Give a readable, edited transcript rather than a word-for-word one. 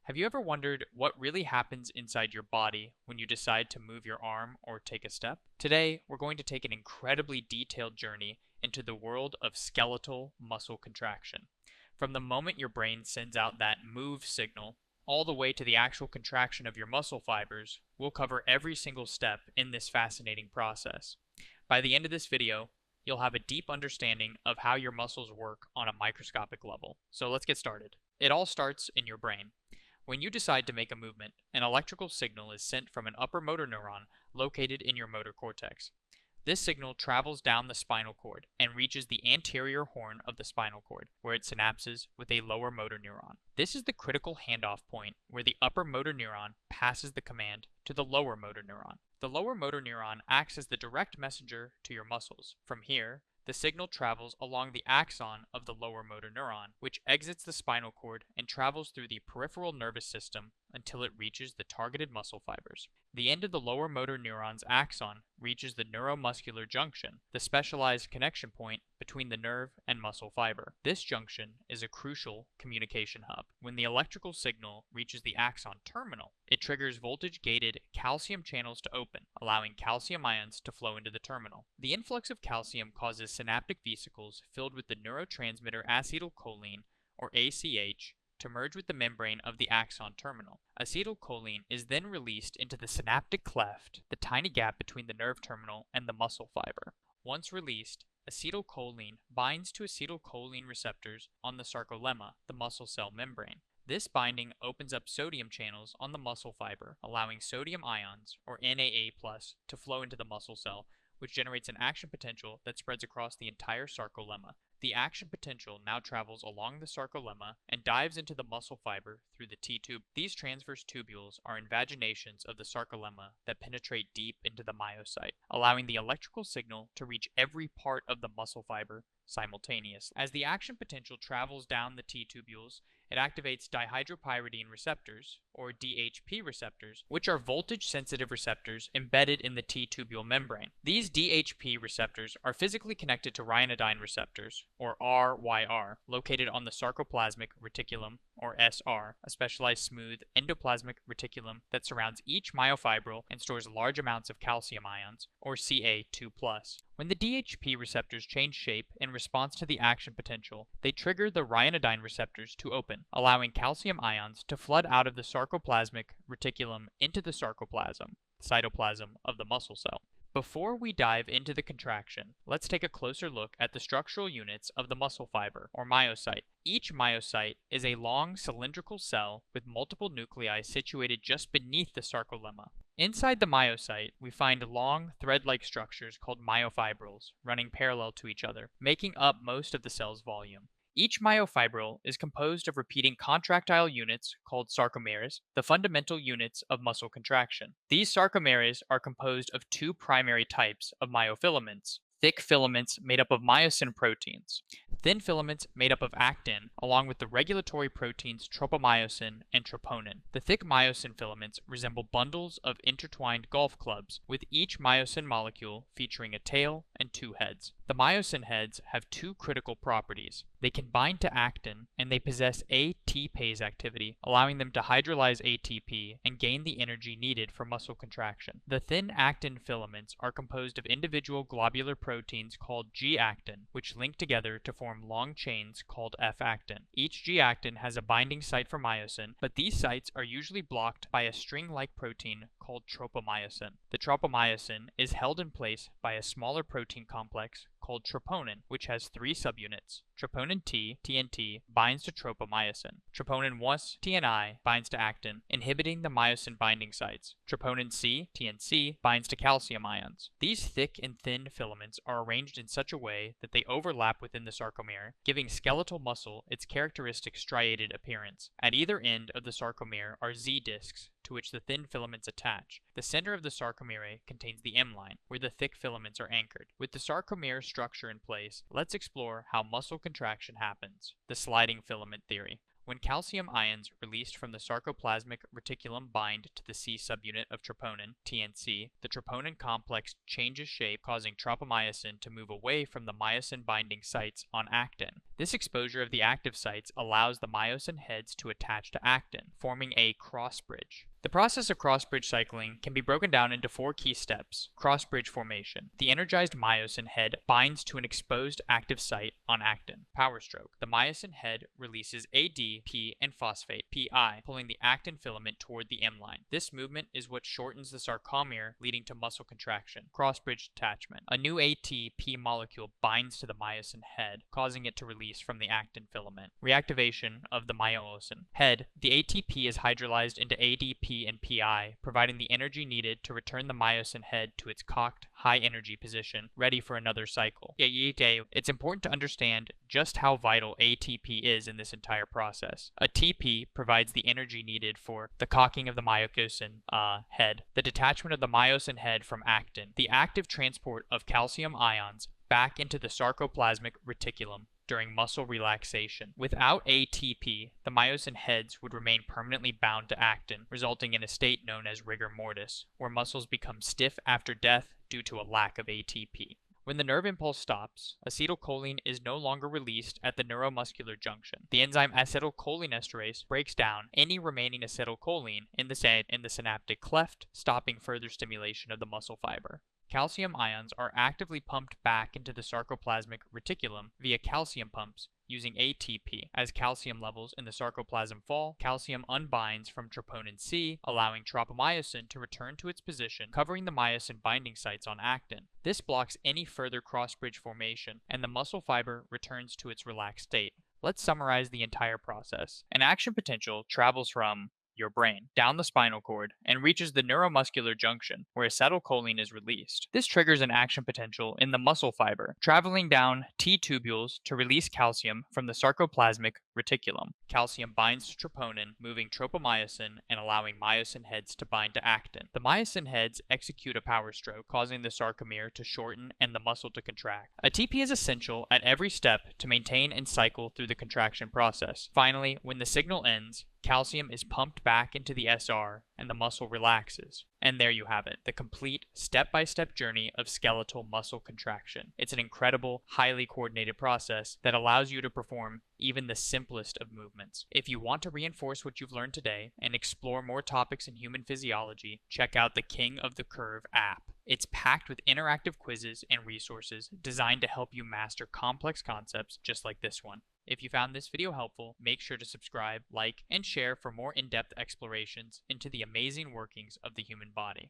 Have you ever wondered what really happens inside your body when you decide to move your arm or take a step? Today, we're going to take an incredibly detailed journey into the world of skeletal muscle contraction. From the moment your brain sends out that move signal, all the way to the actual contraction of your muscle fibers, we'll cover every single step in this fascinating process. By the end of this video, you'll have a deep understanding of how your muscles work on a microscopic level. So let's get started. It all starts in your brain. When you decide to make a movement, an electrical signal is sent from an upper motor neuron located in your motor cortex. This signal travels down the spinal cord and reaches the anterior horn of the spinal cord, where it synapses with a lower motor neuron. This is the critical handoff point where the upper motor neuron passes the command to the lower motor neuron. The lower motor neuron acts as the direct messenger to your muscles. From here, the signal travels along the axon of the lower motor neuron, which exits the spinal cord and travels through the peripheral nervous system until it reaches the targeted muscle fibers. The end of the lower motor neuron's axon reaches the neuromuscular junction, the specialized connection point between the nerve and muscle fiber. This junction is a crucial communication hub. When the electrical signal reaches the axon terminal, it triggers voltage-gated calcium channels to open, allowing calcium ions to flow into the terminal. The influx of calcium causes synaptic vesicles filled with the neurotransmitter acetylcholine, or ACH, to merge with the membrane of the axon terminal. Acetylcholine is then released into the synaptic cleft, the tiny gap between the nerve terminal and the muscle fiber. Once released, acetylcholine binds to acetylcholine receptors on the sarcolemma, the muscle cell membrane. This binding opens up sodium channels on the muscle fiber, allowing sodium ions, or NAA+, to flow into the muscle cell, which generates an action potential that spreads across the entire sarcolemma. The action potential now travels along the sarcolemma and dives into the muscle fiber through the T-tube. These transverse tubules are invaginations of the sarcolemma that penetrate deep into the myocyte, allowing the electrical signal to reach every part of the muscle fiber simultaneously. As the action potential travels down the T-tubules, it activates dihydropyridine receptors, or DHP receptors, which are voltage-sensitive receptors embedded in the T-tubule membrane. These DHP receptors are physically connected to ryanodine receptors, or RYR, located on the sarcoplasmic reticulum, or SR, a specialized smooth endoplasmic reticulum that surrounds each myofibril and stores large amounts of calcium ions, or Ca2+. When the DHP receptors change shape in response to the action potential, they trigger the ryanodine receptors to open, allowing calcium ions to flood out of the sarcoplasmic reticulum into the sarcoplasm, cytoplasm of the muscle cell. Before we dive into the contraction, let's take a closer look at the structural units of the muscle fiber, or myocyte. Each myocyte is a long cylindrical cell with multiple nuclei situated just beneath the sarcolemma. Inside the myocyte, we find long, thread-like structures called myofibrils running parallel to each other, making up most of the cell's volume. Each myofibril is composed of repeating contractile units called sarcomeres, the fundamental units of muscle contraction. These sarcomeres are composed of two primary types of myofilaments: thick filaments made up of myosin proteins, thin filaments made up of actin, along with the regulatory proteins tropomyosin and troponin. The thick myosin filaments resemble bundles of intertwined golf clubs, with each myosin molecule featuring a tail and two heads. The myosin heads have two critical properties. They can bind to actin, and they possess ATPase activity, allowing them to hydrolyze ATP and gain the energy needed for muscle contraction. The thin actin filaments are composed of individual globular proteins called G-actin, which link together to form long chains called F-actin. Each G-actin has a binding site for myosin, but these sites are usually blocked by a string-like protein called tropomyosin. The tropomyosin is held in place by a smaller protein complex called troponin, which has three subunits. Troponin T, TNT, binds to tropomyosin. Troponin 1, TNI, binds to actin, inhibiting the myosin binding sites. Troponin C, TNC, binds to calcium ions. These thick and thin filaments are arranged in such a way that they overlap within the sarcomere, giving skeletal muscle its characteristic striated appearance. At either end of the sarcomere are Z-discs, to which the thin filaments attach. The center of the sarcomere contains the M-line, where the thick filaments are anchored. With the sarcomere structure in place, let's explore how muscle contraction happens. The sliding filament theory. When calcium ions released from the sarcoplasmic reticulum bind to the C subunit of troponin, TNC, the troponin complex changes shape, causing tropomyosin to move away from the myosin binding sites on actin. This exposure of the active sites allows the myosin heads to attach to actin, forming a cross bridge. The process of cross-bridge cycling can be broken down into 4 key steps. Cross-bridge formation. The energized myosin head binds to an exposed active site on actin. Power stroke. The myosin head releases ADP and phosphate, PI, pulling the actin filament toward the M line. This movement is what shortens the sarcomere, leading to muscle contraction. Cross-bridge detachment. A new ATP molecule binds to the myosin head, causing it to release from the actin filament. Reactivation of the myosin head. The ATP is hydrolyzed into ADP and PI, providing the energy needed to return the myosin head to its cocked, high-energy position, ready for another cycle. It's important to understand just how vital ATP is in this entire process. ATP provides the energy needed for the cocking of the myosin head, the detachment of the myosin head from actin, the active transport of calcium ions back into the sarcoplasmic reticulum during muscle relaxation. Without ATP, the myosin heads would remain permanently bound to actin, resulting in a state known as rigor mortis, where muscles become stiff after death due to a lack of ATP. When the nerve impulse stops, acetylcholine is no longer released at the neuromuscular junction. The enzyme acetylcholinesterase breaks down any remaining acetylcholine in the synaptic cleft, stopping further stimulation of the muscle fiber. Calcium ions are actively pumped back into the sarcoplasmic reticulum via calcium pumps using ATP. As calcium levels in the sarcoplasm fall, calcium unbinds from troponin C, allowing tropomyosin to return to its position, covering the myosin binding sites on actin. This blocks any further cross-bridge formation, and the muscle fiber returns to its relaxed state. Let's summarize the entire process. An action potential travels from your brain, down the spinal cord, and reaches the neuromuscular junction, where acetylcholine is released. This triggers an action potential in the muscle fiber, traveling down T tubules to release calcium from the sarcoplasmic reticulum. Calcium binds to troponin, moving tropomyosin and allowing myosin heads to bind to actin. The myosin heads execute a power stroke, causing the sarcomere to shorten and the muscle to contract. ATP is essential at every step to maintain and cycle through the contraction process. Finally, when the signal ends, calcium is pumped back into the SR and the muscle relaxes. And there you have it, the complete step-by-step journey of skeletal muscle contraction. It's an incredible, highly coordinated process that allows you to perform even the simplest of movements. If you want to reinforce what you've learned today and explore more topics in human physiology, check out the King of the Curve app. It's packed with interactive quizzes and resources designed to help you master complex concepts just like this one. If you found this video helpful, make sure to subscribe, like, and share for more in-depth explorations into the amazing workings of the human body.